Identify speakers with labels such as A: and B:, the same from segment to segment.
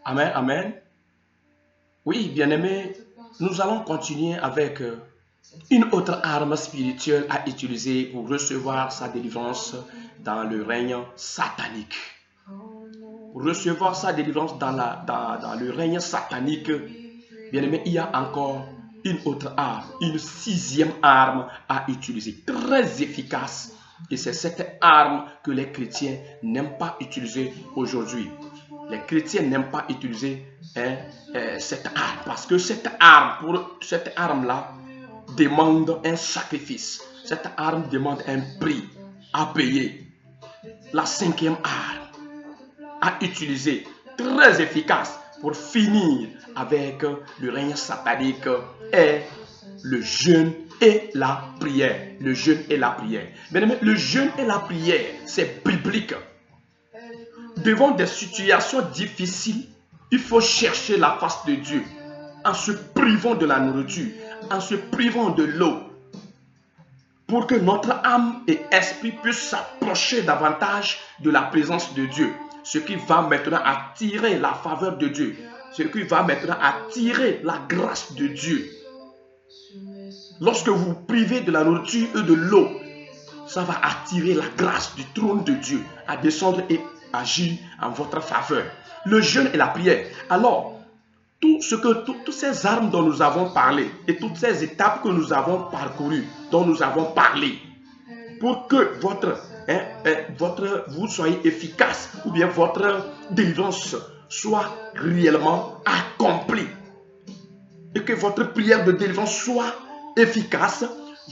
A: Amen, amen. Oui, bien-aimé, nous allons continuer avec une autre arme spirituelle à utiliser pour recevoir sa délivrance dans le règne satanique. Pour recevoir sa délivrance dans le règne satanique, bien-aimé, il y a encore une autre arme, une sixième arme à utiliser, très efficace. Et c'est cette arme que les chrétiens n'aiment pas utiliser aujourd'hui. Les chrétiens n'aiment pas utiliser cette arme parce que cette arme-là demande un sacrifice. Cette arme demande un prix à payer. La cinquième arme à utiliser, très efficace pour finir avec le règne satanique, est le jeûne et la prière. Le jeûne et la prière. Bien-aimé, le jeûne et la prière, c'est biblique. Devant des situations difficiles, il faut chercher la face de Dieu en se privant de la nourriture, en se privant de l'eau, pour que notre âme et esprit puissent s'approcher davantage de la présence de Dieu. Ce qui va maintenant attirer la faveur de Dieu, ce qui va maintenant attirer la grâce de Dieu. Lorsque vous privez de la nourriture et de l'eau, ça va attirer la grâce du trône de Dieu à descendre et agir en votre faveur. Le jeûne et la prière. Alors, toutes ces armes dont nous avons parlé et toutes ces étapes que nous avons parcourues, dont nous avons parlé, pour que vous soyez efficace ou bien votre délivrance soit réellement accomplie et que votre prière de délivrance soit efficace,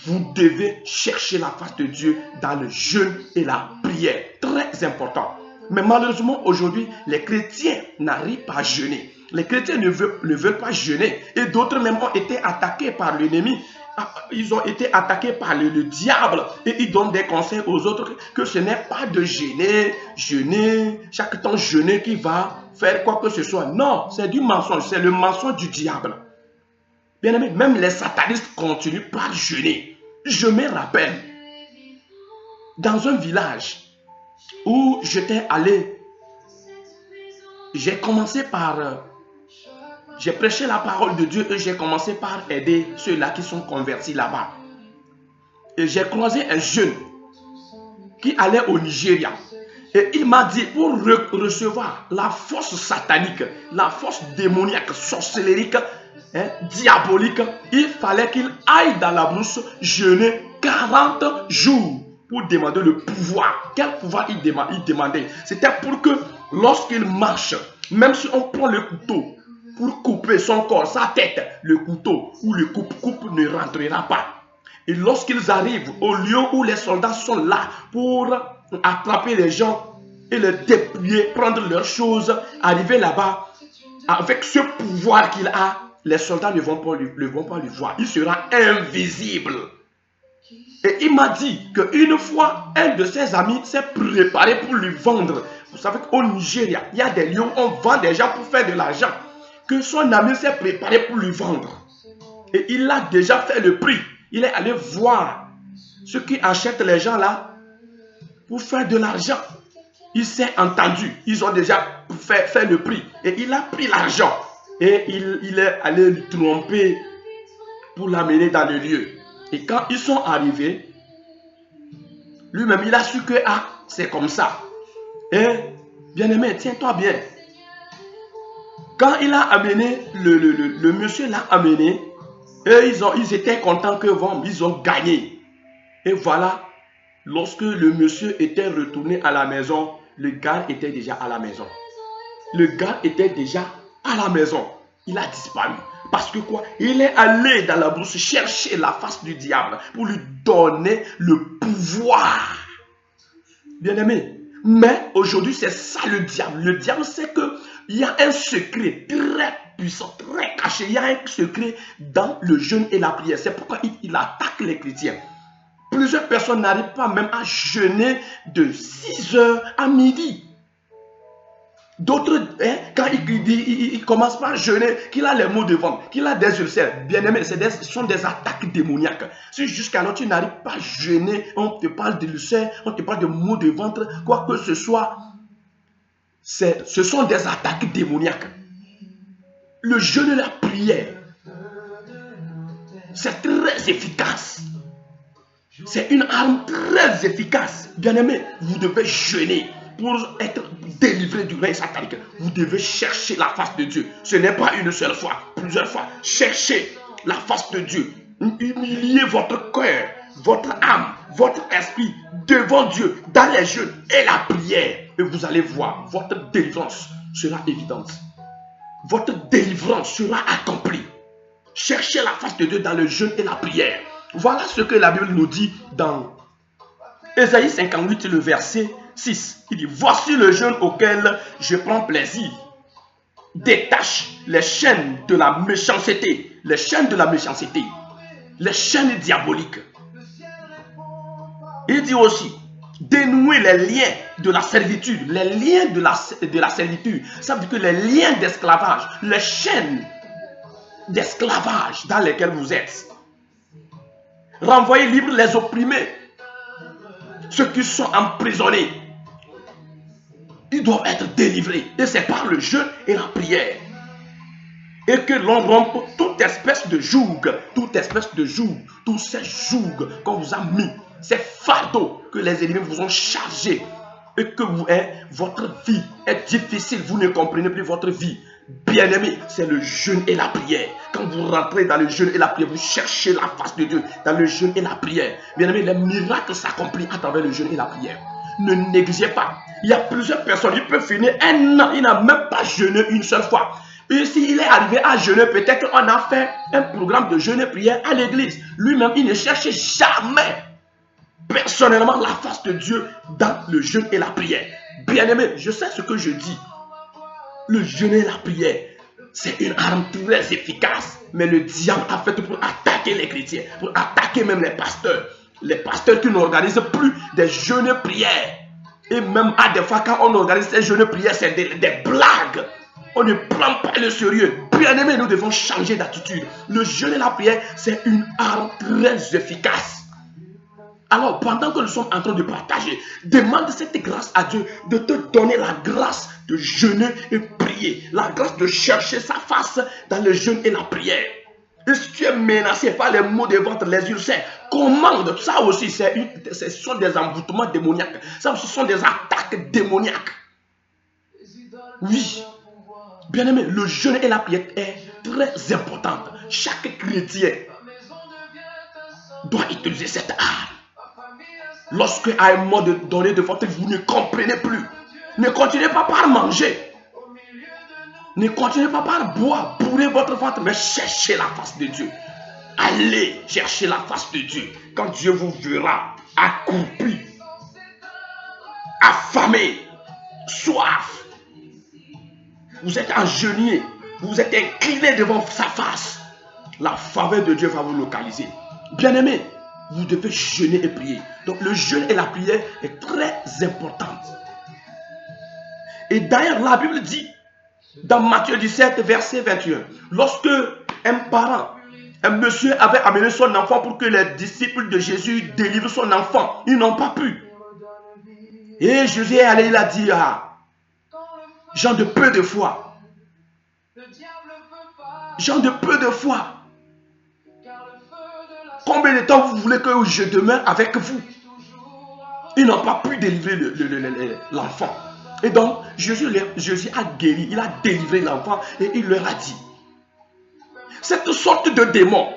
A: vous devez chercher la face de Dieu dans le jeûne et la prière. Très important. Mais malheureusement, aujourd'hui, les chrétiens n'arrivent pas à jeûner. Les chrétiens ne veulent pas jeûner. Et d'autres même ont été attaqués par l'ennemi. Ils ont été attaqués par le diable. Et ils donnent des conseils aux autres que ce n'est pas de jeûner, chaque temps jeûner qui va faire quoi que ce soit. Non, c'est du mensonge. C'est le mensonge du diable. Bien aimé, même les satanistes continuent par jeûner. Je me rappelle, dans un village où j'étais allé, j'ai prêché la parole de Dieu et j'ai commencé par aider ceux-là qui sont convertis là-bas. Et j'ai croisé un jeune qui allait au Nigeria. Et il m'a dit, pour recevoir la force satanique, la force démoniaque, sorcellérique, diabolique, il fallait qu'il aille dans la brousse jeûner 40 jours pour demander le pouvoir. Quel pouvoir il demandait? C'était pour que lorsqu'il marche, même si on prend le couteau pour couper son corps, sa tête, le couteau ou le coupe ne rentrera pas. Et lorsqu'ils arrivent au lieu où les soldats sont là pour attraper les gens et les dépouiller, prendre leurs choses, arriver là-bas, avec ce pouvoir qu'il a, les soldats ne vont pas le voir. Il sera invisible. Et il m'a dit qu'une fois, un de ses amis s'est préparé pour lui vendre. Vous savez qu'au Nigeria, il y a des lieux où on vend des gens pour faire de l'argent. Que son ami s'est préparé pour lui vendre. Et il a déjà fait le prix. Il est allé voir ceux qui achètent les gens là pour faire de l'argent. Il s'est entendu. Ils ont déjà fait le prix. Et il a pris l'argent. Et il est allé le tromper pour l'amener dans le lieu. Et quand ils sont arrivés, lui-même, il a su que c'est comme ça. Et bien-aimé, tiens-toi bien. Quand il a amené, le monsieur l'a amené, et ils étaient contents que ils ont gagné. Et voilà, lorsque le monsieur était retourné à la maison, le gars était déjà à la maison. Le gars était déjà à la maison. Il a disparu. Parce que quoi? Il est allé dans la brousse chercher la face du diable pour lui donner le pouvoir. Bien aimé. Mais aujourd'hui, c'est ça le diable. Le diable, c'est qu'il y a un secret très puissant, très caché. Il y a un secret dans le jeûne et la prière. C'est pourquoi il attaque les chrétiens. Plusieurs personnes n'arrivent pas même à jeûner de 6h à midi. D'autres, quand il commence par jeûner, qu'il a les maux de ventre, qu'il a des ulcères, bien aimé, ce sont des attaques démoniaques. Si jusqu'alors tu n'arrives pas à jeûner, on te parle d'ulcères, on te parle de maux de ventre, quoi que ce soit, ce sont des attaques démoniaques. le jeûne et la prière, c'est très efficace. C'est une arme très efficace. Bien-aimé, vous devez jeûner pour être délivré du règne satanique. Vous devez chercher la face de Dieu. Ce n'est pas une seule fois, plusieurs fois. Cherchez la face de Dieu. Humiliez votre cœur, votre âme, votre esprit devant Dieu dans les jeûnes et la prière. Et vous allez voir, votre délivrance sera évidente. Votre délivrance sera accomplie. Cherchez la face de Dieu dans le jeûne et la prière. Voilà ce que la Bible nous dit dans Ésaïe 58, le verset 6. Il dit, voici le jeûne auquel je prends plaisir. Détache les chaînes de la méchanceté. Les chaînes de la méchanceté. Les chaînes diaboliques. Il dit aussi, dénouer les liens de la servitude. Les liens de la servitude. Ça veut dire que les liens d'esclavage, les chaînes d'esclavage dans lesquelles vous êtes. Renvoyer libre les opprimés. Ceux qui sont emprisonnés. Ils doivent être délivrés. Et c'est par le jeûne et la prière. Et que l'on rompe toute espèce de joug. Toute espèce de joug. Tous ces jougs qu'on vous a mis. Ces fardeaux que les ennemis vous ont chargés. Et que votre vie est difficile. Vous ne comprenez plus votre vie. Bien-aimé, c'est le jeûne et la prière. Quand vous rentrez dans le jeûne et la prière, vous cherchez la face de Dieu dans le jeûne et la prière. Bien-aimé, les miracles s'accomplissent à travers le jeûne et la prière. Ne négligez pas. Il y a plusieurs personnes, il peut finir un an, il n'a même pas jeûné une seule fois. Et s'il est arrivé à jeûner, peut-être on a fait un programme de jeûne et prière à l'église. Lui-même, il ne cherchait jamais personnellement la face de Dieu dans le jeûne et la prière. Bien-aimé, je sais ce que je dis. Le jeûne et la prière, c'est une arme très efficace. Mais le diable a fait pour attaquer les chrétiens, pour attaquer même les pasteurs. Les pasteurs qui n'organisent plus des jeûnes et prières. Et même à des fois, quand on organise ces jeûnes et prières, c'est des blagues. On ne prend pas le sérieux. Bien aimé, nous devons changer d'attitude. Le jeûne et la prière, c'est une arme très efficace. Alors, pendant que nous sommes en train de partager, demande cette grâce à Dieu de te donner la grâce de jeûner et prier. La grâce de chercher sa face dans le jeûne et la prière. Et si tu es menacé par les maux de ventre, les ulcères, commande. Ça aussi, ce sont des envoûtements démoniaques. Ça aussi, ce sont des attaques démoniaques. Oui. Bien aimé, le jeûne et la prière est très important. Chaque chrétien doit utiliser cette arme. Lorsque à un moment donné de votre vie, vous ne comprenez plus, ne continuez pas par manger. Ne continuez pas par boire, bourrer votre ventre, mais cherchez la face de Dieu. Allez chercher la face de Dieu. Quand Dieu vous verra accroupi, affamé, soif, vous êtes agenouillé, vous êtes incliné devant sa face, la faveur de Dieu va vous localiser. Bien-aimé, vous devez jeûner et prier. Donc le jeûne et la prière est très importante. Et d'ailleurs, la Bible dit, dans Matthieu 17, verset 21, lorsque un parent, un monsieur avait amené son enfant pour que les disciples de Jésus délivrent son enfant, ils n'ont pas pu. Et Jésus est allé, il a dit à gens de peu de foi, gens de peu de foi, combien de temps vous voulez que je demeure avec vous? Ils n'ont pas pu délivrer l'enfant. Et donc, Jésus a guéri, il a délivré l'enfant et il leur a dit, cette sorte de démon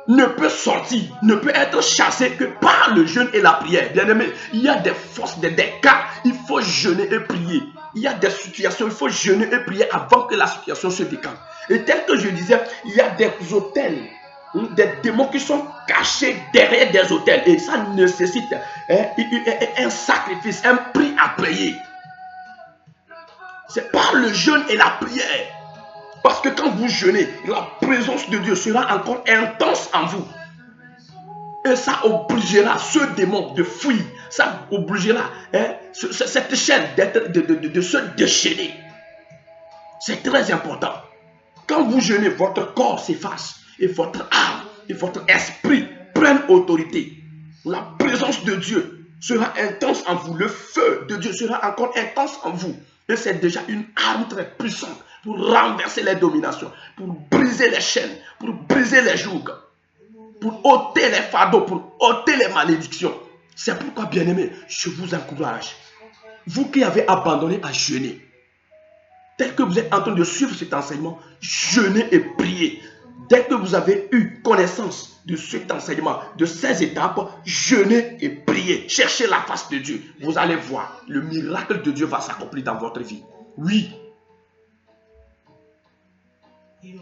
A: ne peut sortir, ne peut être chassé que par le jeûne et la prière. Bien aimé, il y a des forces, des cas, il faut jeûner et prier. Il y a des situations, il faut jeûner et prier avant que la situation se décante. Et tel que je disais, il y a des autels, des démons qui sont cachés derrière des autels. Et ça nécessite un sacrifice, un prix à payer. C'est par le jeûne et la prière. Parce que quand vous jeûnez, la présence de Dieu sera encore intense en vous. Et ça obligera ce démon de fuir. Ça obligera cette chaîne de se déchaîner. C'est très important. Quand vous jeûnez, votre corps s'efface. Et votre âme et votre esprit prennent autorité. La présence de Dieu sera intense en vous. Le feu de Dieu sera encore intense en vous. Et c'est déjà une arme très puissante pour renverser les dominations, pour briser les chaînes, pour briser les jougs, pour ôter les fardeaux, pour ôter les malédictions. C'est pourquoi, bien-aimés, je vous encourage, vous qui avez abandonné à jeûner, tel que vous êtes en train de suivre cet enseignement, jeûnez et priez. Dès que vous avez eu connaissance de cet enseignement, de ces étapes, jeûnez et priez. Cherchez la face de Dieu. Vous allez voir, le miracle de Dieu va s'accomplir dans votre vie. Oui.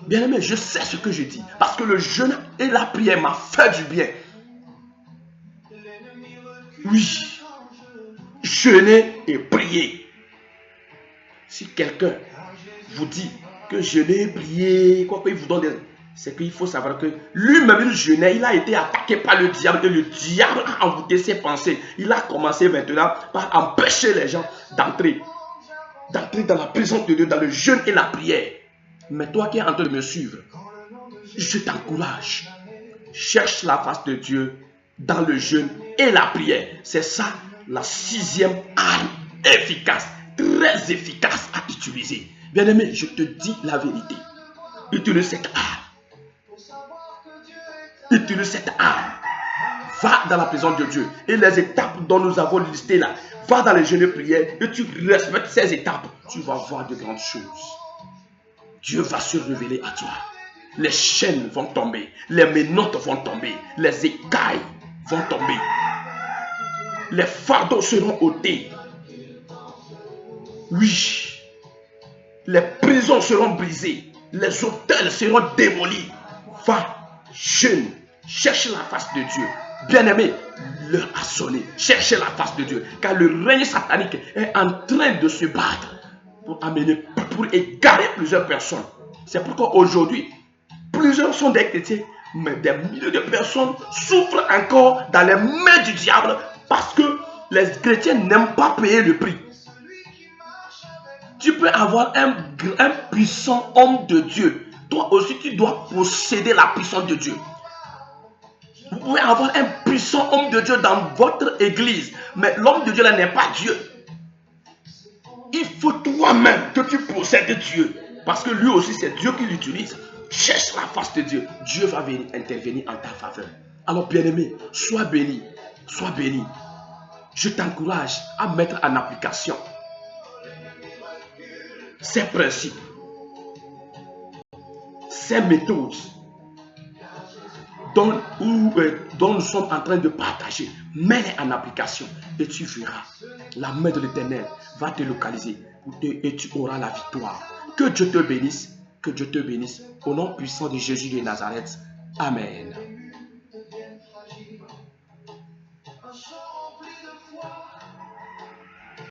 A: Bien aimé, je sais ce que je dis. Parce que le jeûne et la prière m'a fait du bien. Oui. Jeûnez et priez. Si quelqu'un vous dit que jeûner et prier, quoi qu'il vous donne des... C'est qu'il faut savoir que lui-même, il jeûnait, il a été attaqué par le diable et le diable a envoûté ses pensées. Il a commencé maintenant par empêcher les gens d'entrer dans la présence de Dieu, dans le jeûne et la prière. Mais toi qui es en train de me suivre, je t'encourage. Cherche la face de Dieu dans le jeûne et la prière. C'est ça la 6e arme efficace, très efficace à utiliser. Bien-aimé, je te dis la vérité. Utilise cette arme. Utilise cette arme. Va dans la présence de Dieu. Et les étapes dont nous avons listé là, va dans les jeûnes et prières et tu respectes ces étapes. Tu vas voir de grandes choses. Dieu va se révéler à toi. Les chaînes vont tomber. Les menottes vont tomber. Les écailles vont tomber. Les fardeaux seront ôtés. Oui. Les prisons seront brisées. Les hôtels seront démolis. Va, jeûne. Cherche la face de Dieu. Bien-aimé, l'heure a sonné. Cherchez la face de Dieu. Car le règne satanique est en train de se battre pour égarer plusieurs personnes. C'est pourquoi aujourd'hui, plusieurs sont des chrétiens, mais des milliers de personnes souffrent encore dans les mains du diable parce que les chrétiens n'aiment pas payer le prix. Tu peux avoir un puissant homme de Dieu. Toi aussi, tu dois posséder la puissance de Dieu. Vous pouvez avoir un puissant homme de Dieu dans votre église, mais l'homme de Dieu là n'est pas Dieu. Il faut toi-même que tu possèdes Dieu, parce que lui aussi c'est Dieu qui l'utilise. Cherche la face de Dieu. Dieu va venir intervenir en ta faveur. Alors bien-aimé, sois béni. Sois béni. Je t'encourage à mettre en application ces principes, ces méthodes dont nous sommes en train de partager. Mets-les en application et tu verras. La main de l'Éternel va te localiser et tu auras la victoire. Que Dieu te bénisse. Que Dieu te bénisse. Au nom puissant de Jésus de Nazareth. Amen.